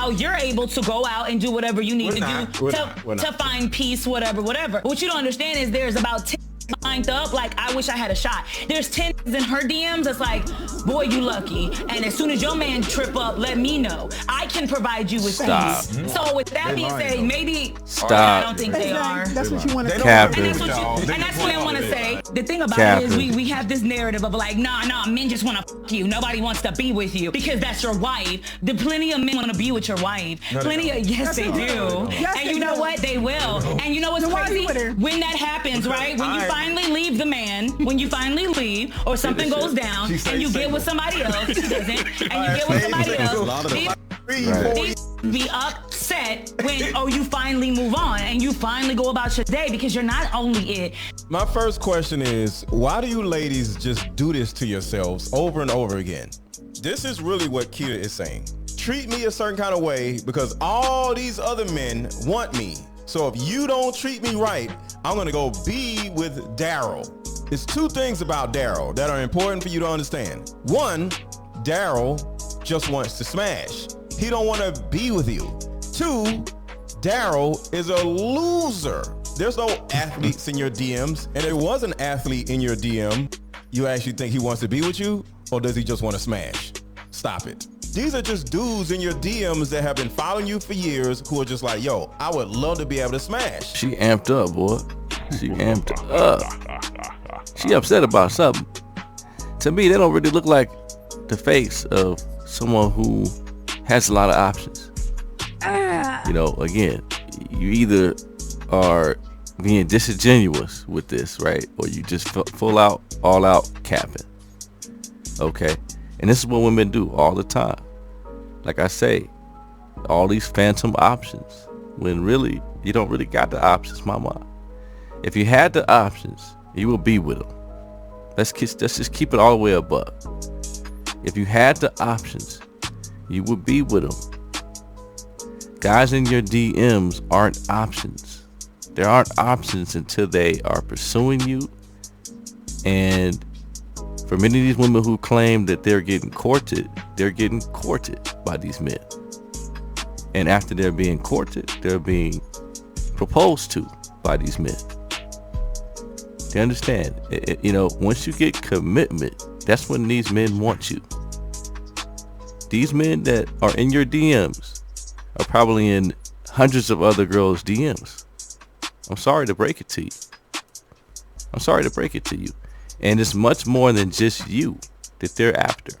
now you're able to go out and do whatever you need to do to find peace, whatever. But what you don't understand is there's about 10 lined up, like, I wish I had a shot. There's 10 in her DMs that's like, boy, you lucky. And as soon as your man trip up, let me know. I can provide you with peace. So with that being said, maybe I don't think they are. That's what you want to say. And that's what I want to say. The thing about it is we have this narrative of like, nah, men just want to fuck you. Nobody wants to be with you because that's your wife. The plenty of men want to be with your wife. Yes, they do. And you know what? They will. And you know what's crazy? When that happens, right? When you finally leave the man, when you finally leave, or something goes down, and you get with somebody else, and you get with somebody else, be upset when you finally move on and you finally go about your day because you're not only it. My first question is, why do you ladies just do this to yourselves over and over again? This is really what Keita is saying. Treat me a certain kind of way because all these other men want me. So if you don't treat me right, I'm gonna go be with Daryl. It's two things about Daryl that are important for you to understand. One, Daryl just wants to smash. He don't want to be with you. Two, Daryl is a loser. There's no athletes in your DMs, and if there was an athlete in your DM, you actually think he wants to be with you, or does he just want to smash? Stop it. These are just dudes in your DMs that have been following you for years who are just like, yo, I would love to be able to smash. She amped up, boy. She amped up. She upset about something. To me, they don't really look like the face of someone who has a lot of options. You know, again, you either are being disingenuous with this, right? Or you just full out, all out capping. Okay? And this is what women do all the time. Like I say, all these phantom options, when really, you don't really got the options, mama. If you had the options, you will be with them. Let's just keep it all the way above. If you had the options, you would be with them. Guys in your DMs aren't options. There aren't options until they are pursuing you. And for many of these women who claim that they're getting courted by these men. And after they're being courted, they're being proposed to by these men. Do you understand? You know, once you get commitment, that's when these men want you. These men that are in your DMs are probably in hundreds of other girls' DMs. I'm sorry to break it to you. And it's much more than just you that they're after.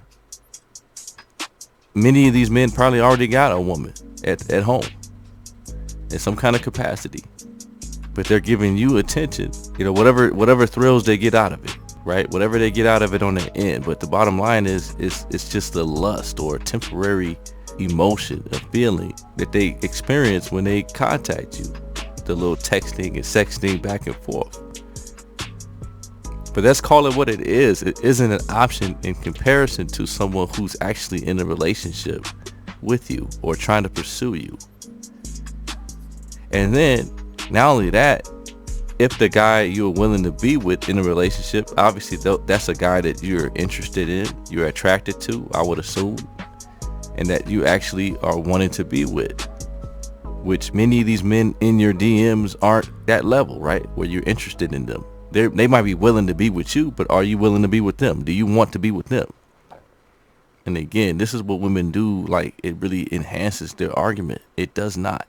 Many of these men probably already got a woman at home in some kind of capacity, but they're giving you attention, you know, whatever thrills they get out of it, right? Whatever they get out of it on the end. But the bottom line is it's just a lust or a temporary emotion, a feeling that they experience when they contact you. The little texting and sexting back and forth. But let's call it what it is. It isn't an option in comparison to someone who's actually in a relationship with you or trying to pursue you. And then, not only that, if the guy you're willing to be with in a relationship, obviously that's a guy that you're interested in, you're attracted to, I would assume, and that you actually are wanting to be with, which many of these men in your DMs aren't that level, right? Where you're interested in them. They might be willing to be with you, but are you willing to be with them? Do you want to be with them? And again, this is what women do. Like, it really enhances their argument. It does not.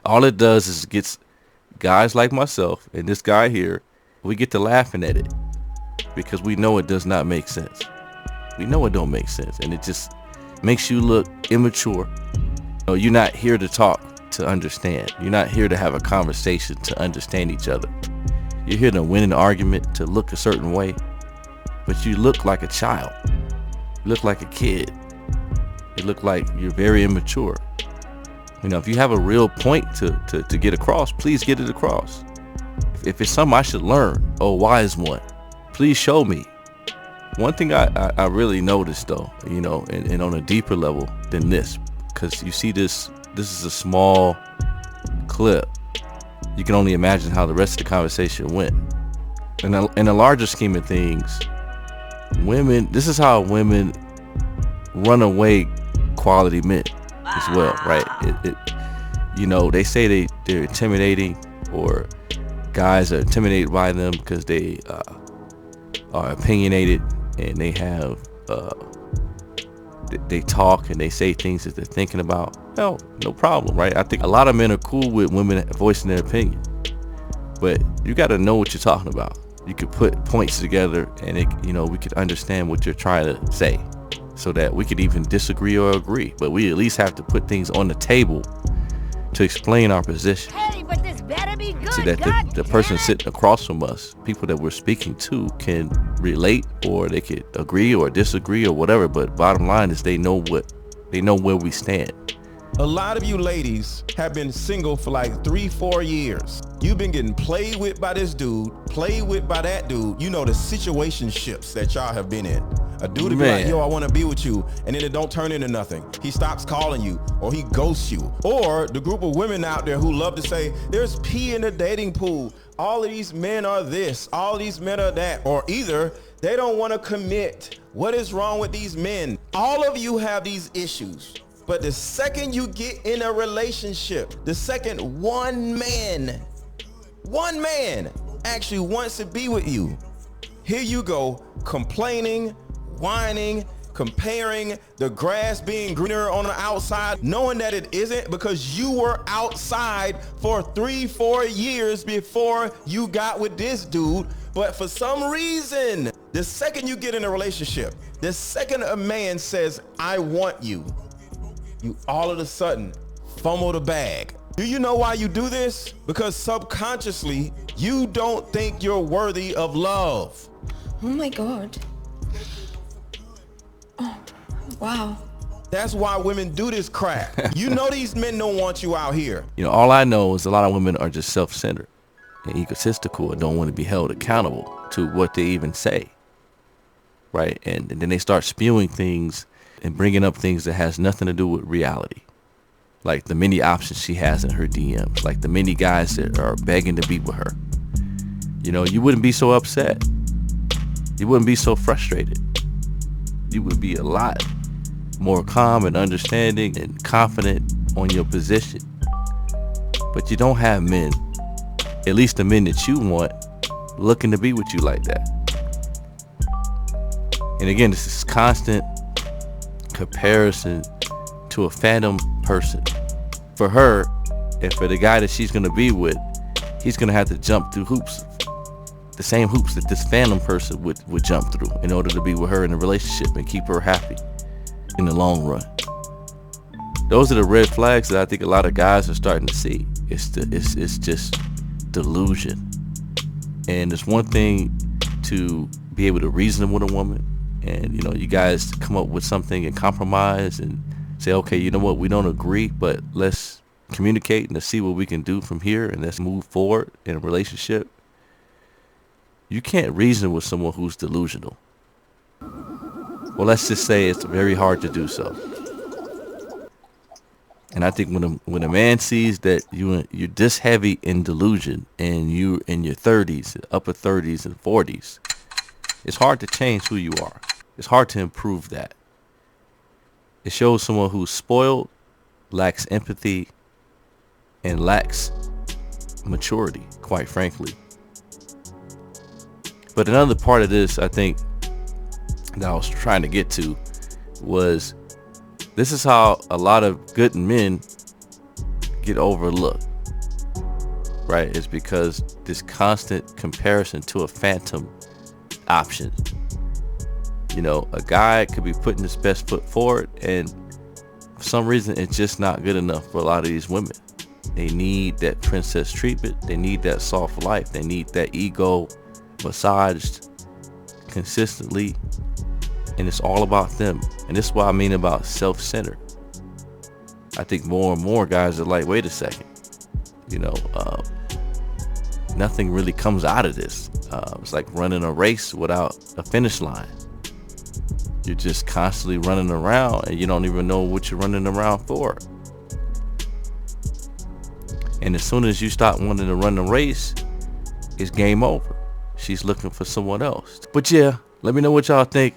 All it does is gets guys like myself and this guy here, we get to laughing at it because we know it does not make sense. We know it don't make sense, and it just makes you look immature. No, you're not here to talk to understand. You're not here to have a conversation to understand each other. You're here to win an argument, to look a certain way, but you look like a child. You look like a kid. You look like you're very immature. You know, if you have a real point to get across, please get it across. If it's something I should learn, oh, wise one, please show me. One thing I really noticed though, you know, and on a deeper level than this, because you see this is a small clip. You can only imagine how the rest of the conversation went. In a larger scheme of things, women, this is how women run away quality men. as well, right? They say they're intimidating, or guys are intimidated by them because they are opinionated, and they have they talk and they say things that they're thinking about. Hell, no problem, right? I think a lot of men are cool with women voicing their opinion, but you got to know what you're talking about. You could put points together, and we could understand what you're trying to say, so that we could even disagree or agree. But we at least have to put things on the table to explain our position. Hey, but this better be good, so that the person sitting across from us, people that we're speaking to, can relate, or they could agree or disagree or whatever. But bottom line is they know where we stand. A lot of you ladies have been single for like 3-4 years. You've been getting played with by this dude, played with by that dude. You know, the situationships that y'all have been in. A dude will be like, yo, I want to be with you, and then it don't turn into nothing. He stops calling you, or he ghosts you. Or the group of women out there who love to say, there's pee in the dating pool. All of these men are this, all of these men are that. Or either they don't want to commit. What is wrong with these men? All of you have these issues. But the second you get in a relationship, the second one man actually wants to be with you, here you go complaining, whining, comparing the grass being greener on the outside, knowing that it isn't, because you were outside for 3-4 years before you got with this dude. But for some reason, the second you get in a relationship, the second a man says, I want you, you all of a sudden fumble the bag. Do you know why you do this? Because subconsciously, you don't think you're worthy of love. Oh my God. Oh, wow. That's why women do this crap. You know these men don't want you out here. All I know is a lot of women are just self-centered and egotistical and don't want to be held accountable to what they even say, right? And then they start spewing things and bringing up things that has nothing to do with reality. Like the many options she has in her DMs, like the many guys that are begging to be with her. You wouldn't be so upset. You wouldn't be so frustrated. You would be a lot more calm and understanding and confident on your position. But you don't have men, at least the men that you want, looking to be with you like that. And again, this is constant comparison to a phantom person. For her, and for the guy that she's going to be with, he's going to have to jump through hoops, the same hoops that this phantom person would jump through in order to be with her in a relationship and keep her happy in the long run. Those are the red flags that I think a lot of guys are starting to see. It's just delusion. And it's one thing to be able to reason with a woman, and you guys come up with something and compromise and say, okay, you know what, we don't agree, but let's communicate and let's see what we can do from here, and let's move forward in a relationship. You can't reason with someone who's delusional. Well, let's just say it's very hard to do so. And I think when a man sees that you're this heavy in delusion, and you in your 30s, upper 30s and 40s, it's hard to change who you are. It's hard to improve that. It shows someone who's spoiled, lacks empathy, and lacks maturity, quite frankly. But another part of this, I think, that I was trying to get to was, this is how a lot of good men get overlooked, right? It's because this constant comparison to a phantom option. A guy could be putting his best foot forward, and for some reason it's just not good enough for a lot of these women. They need that princess treatment. They need that soft life. They need that ego massaged consistently, and it's all about them. And this is what I mean about self-centered. I think more and more guys are like, wait a second, nothing really comes out of this. It's like running a race without a finish line. You're just constantly running around, and you don't even know what you're running around for. And as soon as you stop wanting to run the race, it's game over. She's looking for someone else. But yeah, let me know what y'all think.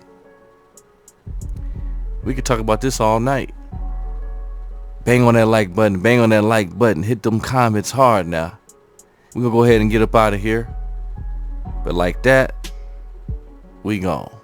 We could talk about this all night. Bang on that like button. Bang on that like button. Hit them comments hard now. We're gonna go ahead and get up out of here. But like that, we gone.